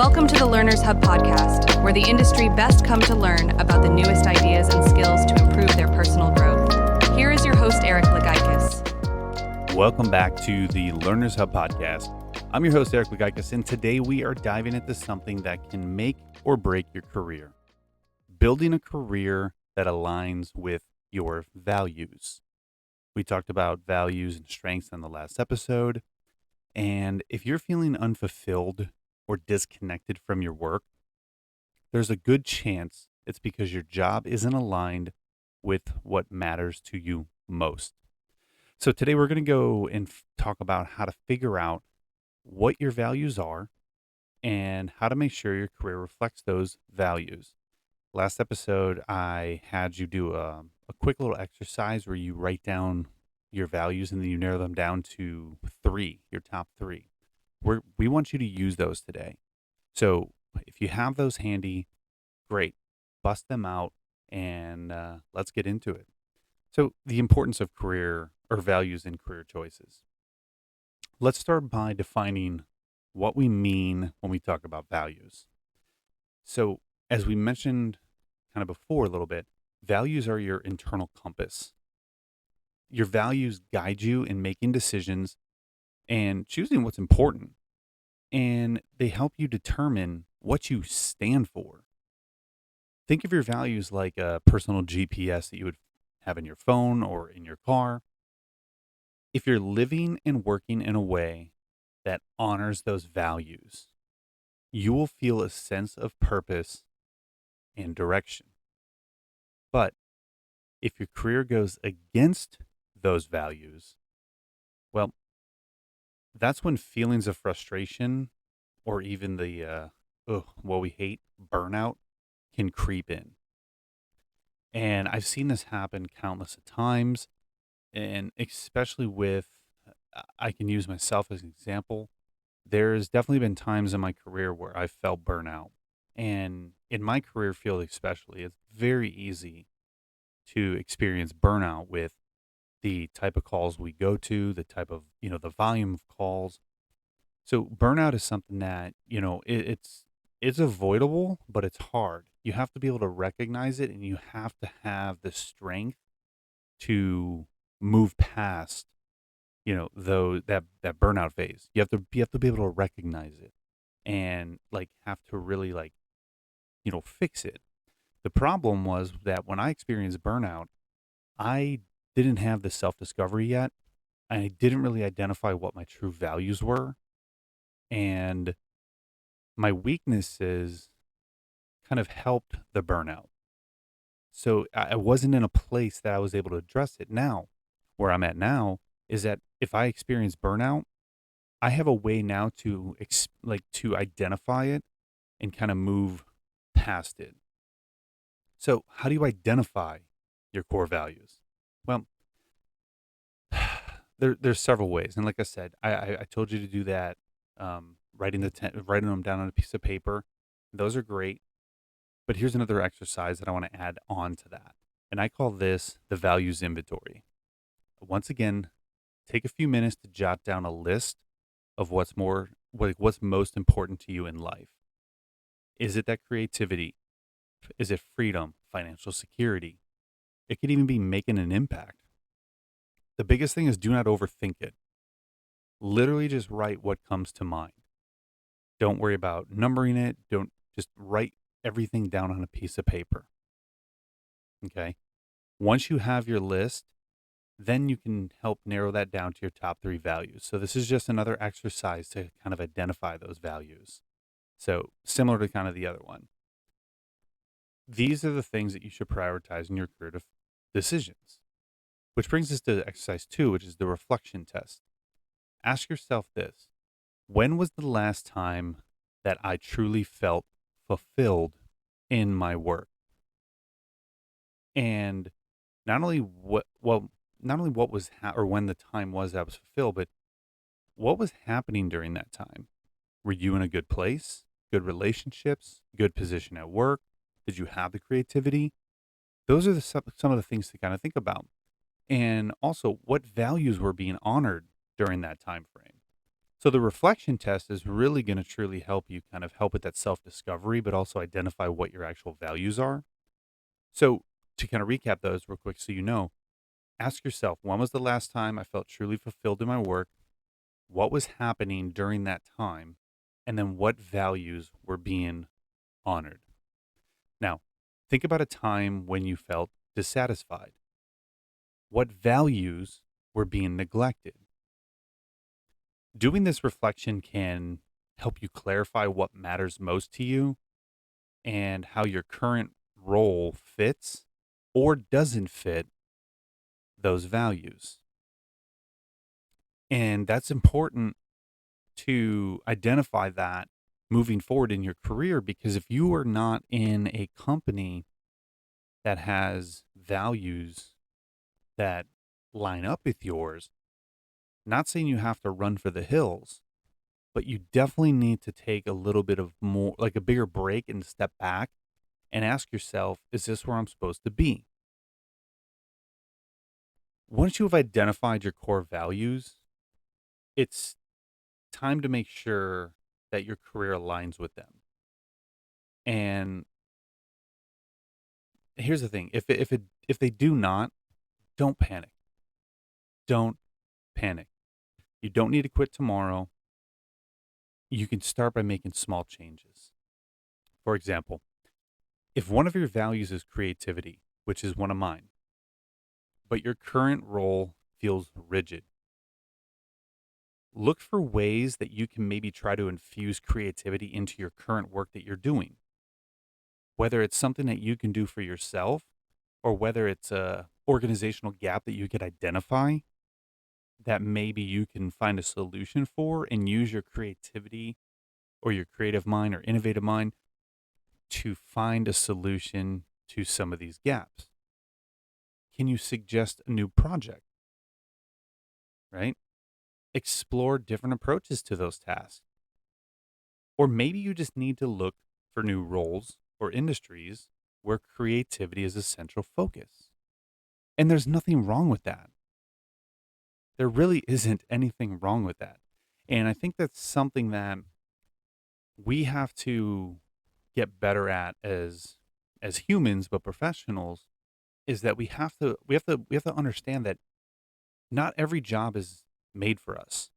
Welcome to the Learners Hub podcast, where the industry best come to learn about the newest ideas and skills to improve their personal growth. Here is your host, Eric Lagaikis. Welcome back to the Learners Hub podcast. I'm your host, Eric Lagaikis, and today we are diving into something that can make or break your career. Building a career that aligns with your values. We talked about values and strengths in the last episode, and if you're feeling unfulfilled or disconnected from your work, there's a good chance it's because your job isn't aligned with what matters to you most. So today we're going to go and talk about how to figure out what your values are and how to make sure your career reflects those values. Last episode, I had you do a quick little exercise where you write down your values and then you narrow them down to three, your top three. We want you to use those today. So if you have those handy, great. Bust them out and let's get into it. So the importance of career or values in career choices. Let's start by defining what we mean when we talk about values. So as we mentioned kind of before a little bit, values are your internal compass. Your values guide you in making decisions and choosing what's important. And they help you determine what you stand for. Think of your values like a personal GPS that you would have in your phone or in your car. If you're living and working in a way that honors those values, you will feel a sense of purpose and direction. But if your career goes against those values, well, that's when feelings of frustration or even the what we hate, burnout, can creep in. And I've seen this happen countless of times, and especially with, I can use myself as an example. There's definitely been times in my career where I felt burnout. And in my career field especially, it's very easy to experience burnout with the type of calls we go to, the type of, the volume of calls. So burnout is something that, it's avoidable, but it's hard. You have to be able to recognize it and you have to have the strength to move past, that burnout phase. You have to be able to recognize it and have to really fix it. The problem was that when I experienced burnout, I didn't have the self-discovery yet. I didn't really identify what my true values were. And my weaknesses kind of helped the burnout. So I wasn't in a place that I was able to address it. Now, where I'm at now is that if I experience burnout, I have a way now to to identify it and kind of move past it. So how do you identify your core values? Well, there's several ways. And like I said, I told you to do that, writing them down on a piece of paper. Those are great. But here's another exercise that I want to add on to that. And I call this the values inventory. Once again, take a few minutes to jot down a list of what's most important to you in life. Is it that creativity? Is it freedom, financial security? It could even be making an impact. The biggest thing is do not overthink it. Literally just write what comes to mind. Don't worry about numbering it. Don't just write everything down on a piece of paper. Okay. Once you have your list, then you can help narrow that down to your top three values. So this is just another exercise to kind of identify those values. So similar to kind of the other one. These are the things that you should prioritize in your career decisions. Which brings us to exercise 2, which is the reflection test. Ask yourself this: when was the last time that I truly felt fulfilled in my work? And not only what was or when the time was that I was fulfilled, but what was happening during that time? Were you in a good place, good relationships, good position at work? Did you have the creativity? Those are some of the things to kind of think about. And also, what values were being honored during that time frame? So the reflection test is really going to truly help you kind of help with that self discovery, but also identify what your actual values are. So to kind of recap those real quick, so you know, ask yourself, when was the last time I felt truly fulfilled in my work? What was happening during that time? And then what values were being honored? Now, think about a time when you felt dissatisfied. What values were being neglected? Doing this reflection can help you clarify what matters most to you and how your current role fits or doesn't fit those values. And that's important to identify that moving forward in your career, because if you are not in a company that has values that line up with yours, not saying you have to run for the hills, but you definitely need to take a little bit of more, like a bigger break and step back and ask yourself, is this where I'm supposed to be? Once you have identified your core values, it's time to make sure that your career aligns with them. And here's the thing: if they do not, don't panic. Don't panic. You don't need to quit tomorrow. You can start by making small changes. For example, if one of your values is creativity, which is one of mine, but your current role feels rigid, look for ways that you can maybe try to infuse creativity into your current work that you're doing. Whether it's something that you can do for yourself or whether it's a organizational gap that you could identify that maybe you can find a solution for and use your creativity or your creative mind or innovative mind to find a solution to some of these gaps. Can you suggest a new project, right? Explore different approaches to those tasks. Or maybe you just need to look for new roles or industries where creativity is a central focus. And there's nothing wrong with that. There really isn't anything wrong with that. And I think that's something that we have to get better at as humans, but professionals, is that we have to understand that not every job is made for us.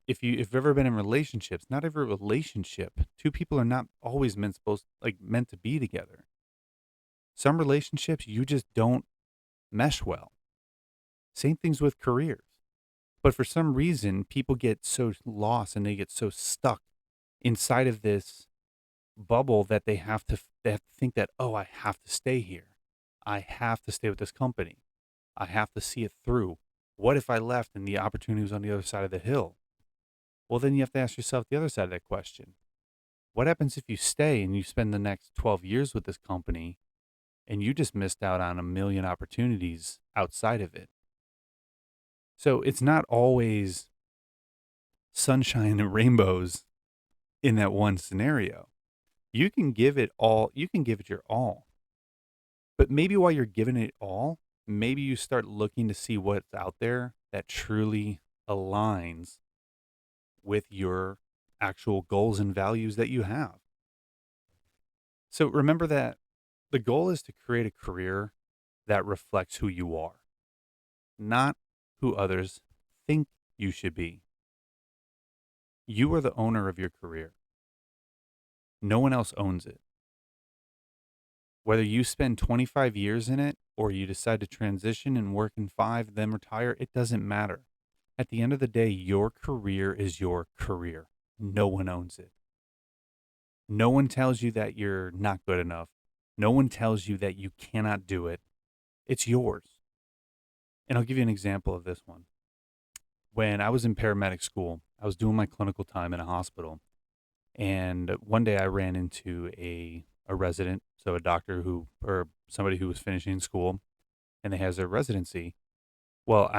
If you've ever been in relationships, not every relationship, two people are not always meant to be together. Some relationships you just don't mesh well. Same things with careers. But for some reason, people get so lost and they get so stuck inside of this bubble that they have to think that, oh, I have to stay here. I have to stay with this company. I have to see it through. What if I left and the opportunity was on the other side of the hill? Well, then you have to ask yourself the other side of that question. What happens if you stay and you spend the next 12 years with this company and you just missed out on a million opportunities outside of it? So it's not always sunshine and rainbows in that one scenario. You can give it all, you can give it your all. But maybe while you're giving it all, maybe you start looking to see what's out there that truly aligns with your actual goals and values that you have. So remember that the goal is to create a career that reflects who you are, not who others think you should be. You are the owner of your career. No one else owns it. Whether you spend 25 years in it or you decide to transition and work in 5, then retire, it doesn't matter. At the end of the day, your career is your career. No one owns it. No one tells you that you're not good enough. No one tells you that you cannot do it. It's yours. And I'll give you an example of this one. When I was in paramedic school, I was doing my clinical time in a hospital. And one day I ran into a resident, so a doctor or somebody who was finishing school and they has their residency. Well,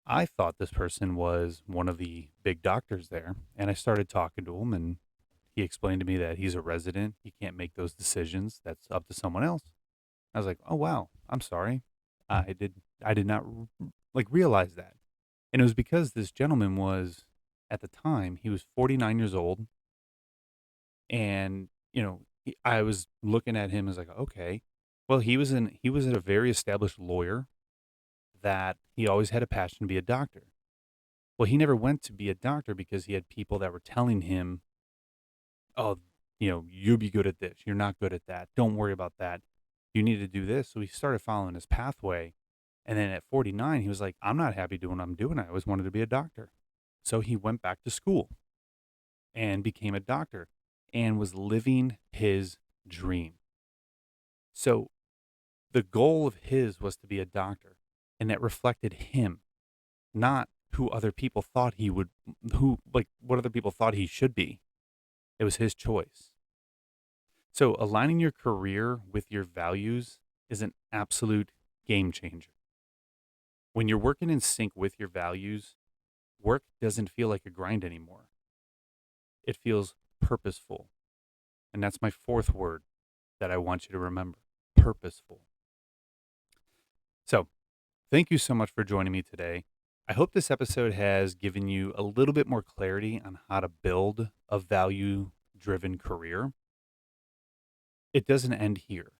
I thought this person was one of the big doctors there. And I started talking to him and he explained to me that he's a resident. He can't make those decisions. That's up to someone else. I was like, oh, wow, I'm sorry. I did not realize that. And it was because this gentleman was, at the time, he was 49 years old. And, I was looking at him as like, okay, well, he was a very established lawyer that he always had a passion to be a doctor. Well, he never went to be a doctor because he had people that were telling him, oh, you'll be good at this. You're not good at that. Don't worry about that. You need to do this. So he started following his pathway. And then at 49, he was like, I'm not happy doing what I'm doing. I always wanted to be a doctor. So he went back to school and became a doctor and was living his dream. So the goal of his was to be a doctor, and that reflected him, not who other people thought he would, what other people thought he should be. It was his choice. So aligning your career with your values is an absolute game changer. When you're working in sync with your values, work doesn't feel like a grind anymore. It feels purposeful. And that's my fourth word that I want you to remember: purposeful. So, thank you so much for joining me today. I hope this episode has given you a little bit more clarity on how to build a value-driven career. It doesn't end here.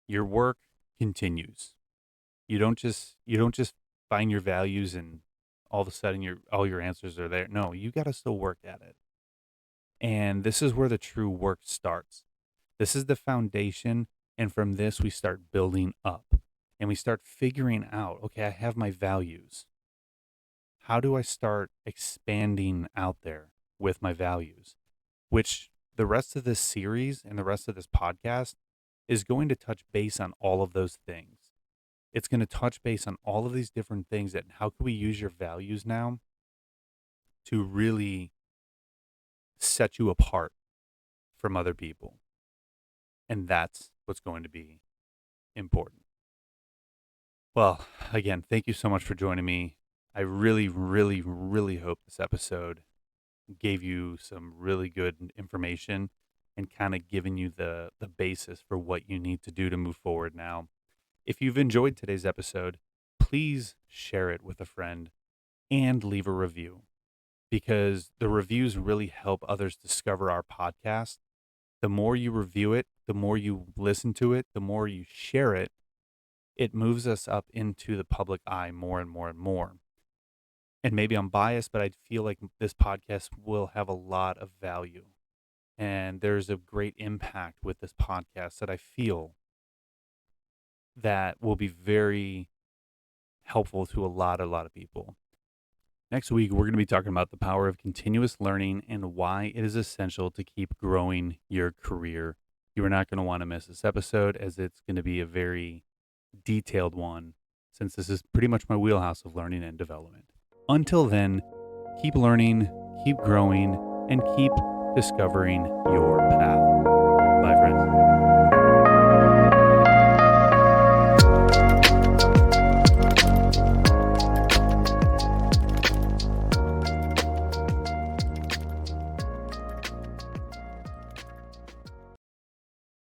Your work continues. You don't just find your values and all of a sudden all your answers are there. No, you got to still work at it. And this is where the true work starts. This is the foundation. And from this, we start building up and we start figuring out, okay, I have my values. How do I start expanding out there with my values? Which the rest of this series and the rest of this podcast is going to touch base on all of those things. It's going to touch base on all of these different things that how can we use your values now to really set you apart from other people. And that's what's going to be important. Well, again, thank you so much for joining me. I really, really, really hope this episode gave you some really good information and kind of given you the basis for what you need to do to move forward now. If you've enjoyed today's episode, please share it with a friend and leave a review, because the reviews really help others discover our podcast. The more you review it, the more you listen to it, the more you share it, it moves us up into the public eye more and more and more. And maybe I'm biased, but I feel like this podcast will have a lot of value. And there's a great impact with this podcast that I feel that will be very helpful to a lot of people. Next week, we're going to be talking about the power of continuous learning and why it is essential to keep growing your career. You are not going to want to miss this episode, as it's going to be a very detailed one, since this is pretty much my wheelhouse of learning and development. Until then, keep learning, keep growing, and keep discovering your path. Bye, friends.